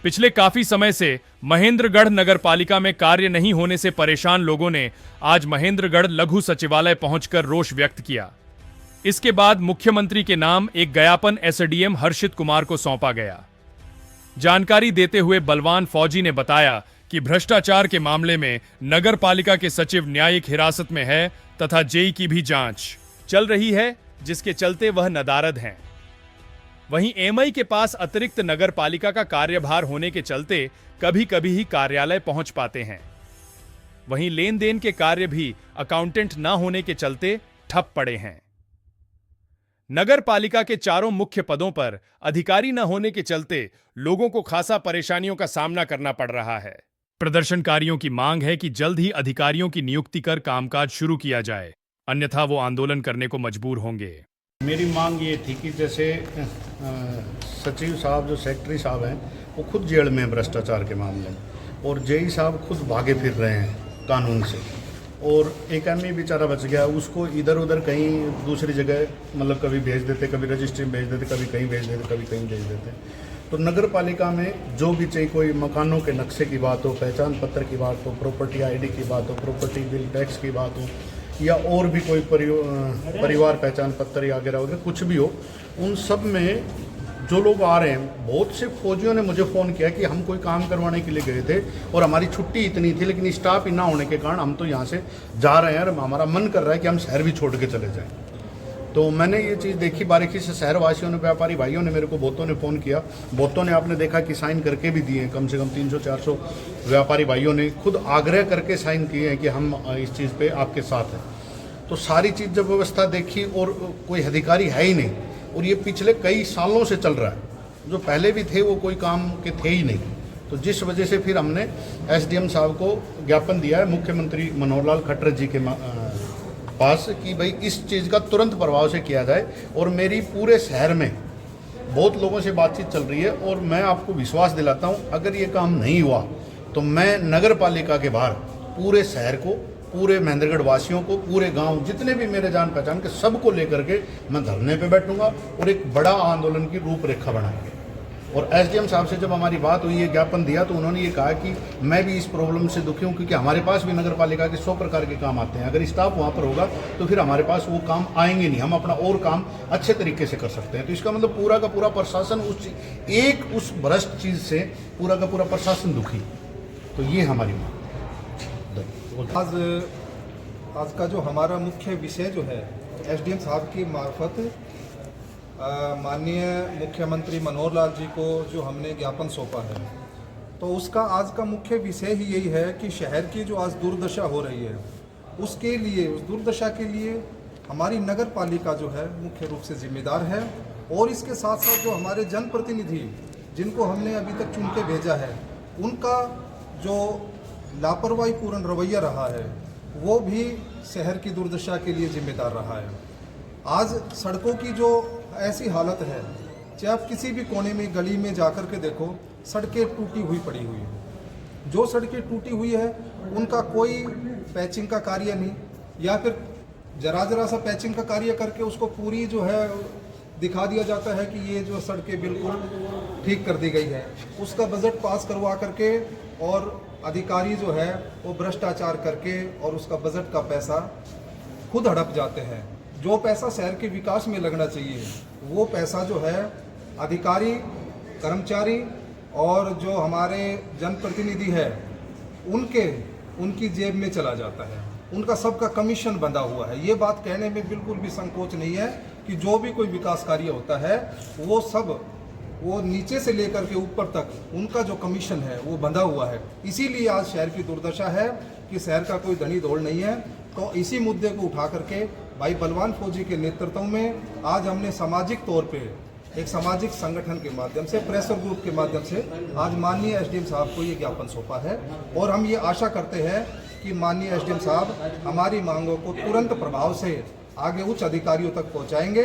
पिछले काफी समय से महेंद्रगढ़ नगर पालिका में कार्य नहीं होने से परेशान लोगों ने आज महेंद्रगढ़ लघु सचिवालय पहुंचकर रोष व्यक्त किया। इसके बाद मुख्यमंत्री के नाम एक ज्ञापन एसडीएम हर्षित कुमार को सौंपा गया। जानकारी देते हुए बलवान फौजी ने बताया कि भ्रष्टाचार के मामले में नगर पालिका के सचिव न्यायिक हिरासत में है तथा जेई की भी जांच चल रही है, जिसके चलते वह नदारद हैं। वहीं एमआई के पास अतिरिक्त नगर पालिका का कार्यभार होने के चलते कभी कभी ही कार्यालय पहुंच पाते हैं। वहीं लेन देन के कार्य भी अकाउंटेंट न होने के चलते ठप पड़े हैं। नगर पालिका के चारों मुख्य पदों पर अधिकारी न होने के चलते लोगों को खासा परेशानियों का सामना करना पड़ रहा है। प्रदर्शनकारियों की मांग है कि जल्द ही अधिकारियों की नियुक्ति कर कामकाज शुरू किया जाए, अन्यथा वो आंदोलन करने को मजबूर होंगे। मेरी मांग ये थी कि जैसे सचिव साहब जो सेक्रेटरी साहब हैं वो खुद जेल में भ्रष्टाचार के मामले में, और जेई साहब खुद भागे फिर रहे हैं कानून से, और एक एमई बेचारा बच गया, उसको इधर उधर कहीं दूसरी जगह मतलब कभी भेज देते, कभी रजिस्ट्री में भेज देते, कभी कहीं भेज देते, कभी कहीं भेज देते। तो नगर पालिका में जो भी चाहिए, कोई मकानों के नक्शे की बात हो, पहचान पत्र की बात हो, प्रॉपर्टी आईडी की बात हो, प्रॉपर्टी बिल टैक्स की बात हो, या और भी कोई परिवार पहचान पत्र या वगैरह वगैरह कुछ भी हो, उन सब में जो लोग आ रहे हैं, बहुत से फौजियों ने मुझे फ़ोन किया कि हम कोई काम करवाने के लिए गए थे और हमारी छुट्टी इतनी थी, लेकिन स्टाफ ही ना होने के कारण हम तो यहाँ से जा रहे हैं और हमारा मन कर रहा है कि हम शहर भी छोड़ के चले जाएं। तो मैंने ये चीज़ देखी बारीकी से, शहरवासियों ने, व्यापारी भाइयों ने मेरे को बहुतों ने फ़ोन किया, बहुतों ने आपने देखा कि साइन करके भी दिए, कम से कम 300-400 व्यापारी भाइयों ने खुद आग्रह करके साइन किए हैं कि हम इस चीज़ पे आपके साथ हैं। तो सारी चीज़ जब व्यवस्था देखी और कोई अधिकारी है ही नहीं, और ये पिछले कई सालों से चल रहा है, जो पहले भी थे वो कोई काम के थे ही नहीं, तो जिस वजह से फिर हमने एसडीएम साहब को ज्ञापन दिया है मुख्यमंत्री मनोहर लाल खट्टर जी के पास कि भाई इस चीज़ का तुरंत प्रभाव से किया जाए। और मेरी पूरे शहर में बहुत लोगों से बातचीत चल रही है, और मैं आपको विश्वास दिलाता हूँ अगर ये काम नहीं हुआ तो मैं नगर पालिका के बाहर पूरे शहर को, पूरे महेंद्रगढ़ वासियों को, पूरे गांव जितने भी मेरे जान पहचान के सबको लेकर के मैं धरने पे बैठूंगा और एक बड़ा आंदोलन की रूपरेखा बनाएंगे। और एसडीएम साहब से जब हमारी बात हुई, ये ज्ञापन दिया, तो उन्होंने ये कहा कि मैं भी इस प्रॉब्लम से दुखी हूँ, क्योंकि हमारे पास भी नगर पालिका के 100 प्रकार के काम आते हैं। अगर स्टाफ वहाँ पर होगा तो फिर हमारे पास वो काम आएंगे नहीं, हम अपना और काम अच्छे तरीके से कर सकते हैं। तो इसका मतलब पूरा का पूरा प्रशासन उस भ्रष्ट चीज़ से पूरा का पूरा प्रशासन दुखी। तो ये हमारी मांग। आज का जो हमारा मुख्य विषय जो है, एसडीएम साहब की मार्फत माननीय मुख्यमंत्री मनोहर लाल जी को जो हमने ज्ञापन सौंपा है, तो उसका आज का मुख्य विषय ही यही है कि शहर की जो आज दुर्दशा हो रही है, उसके लिए, उस दुर्दशा के लिए हमारी नगर पालिका जो है मुख्य रूप से जिम्मेदार है। और इसके साथ साथ जो हमारे जनप्रतिनिधि जिनको हमने अभी तक चुन के भेजा है, उनका जो लापरवाही पूर्ण रवैया रहा है, वो भी शहर की दुर्दशा के लिए जिम्मेदार रहा है। आज सड़कों की जो ऐसी हालत है, चाहे आप किसी भी कोने में गली में जाकर के देखो, सड़कें टूटी हुई पड़ी हुई है। जो सड़कें टूटी हुई है उनका कोई पैचिंग का कार्य नहीं, या फिर जरा सा पैचिंग का कार्य करके उसको पूरी जो है दिखा दिया जाता है कि ये जो सड़कें बिल्कुल ठीक कर दी गई है। उसका बजट पास करवा करके और अधिकारी जो है वो भ्रष्टाचार करके और उसका बजट का पैसा खुद हड़प जाते हैं। जो पैसा शहर के विकास में लगना चाहिए, वो पैसा जो है अधिकारी, कर्मचारी और जो हमारे जनप्रतिनिधि है उनकी जेब में चला जाता है। उनका सबका कमीशन बंधा हुआ है। ये बात कहने में बिल्कुल भी संकोच नहीं है कि जो भी कोई विकास कार्य होता है वो नीचे से लेकर के ऊपर तक उनका जो कमीशन है वो बंधा हुआ है। इसीलिए आज शहर की दुर्दशा है कि शहर का कोई धनी दौड़ नहीं है। तो इसी मुद्दे को उठा करके भाई बलवान फौजी के नेतृत्व में आज हमने सामाजिक तौर पे एक सामाजिक संगठन के माध्यम से, प्रेशर ग्रुप के माध्यम से आज माननीय एसडीएम साहब को ये ज्ञापन सौंपा है। और हम ये आशा करते हैं कि माननीय एसडीएम साहब हमारी मांगों को तुरंत प्रभाव से आगे उच्च अधिकारियों तक पहुँचाएंगे।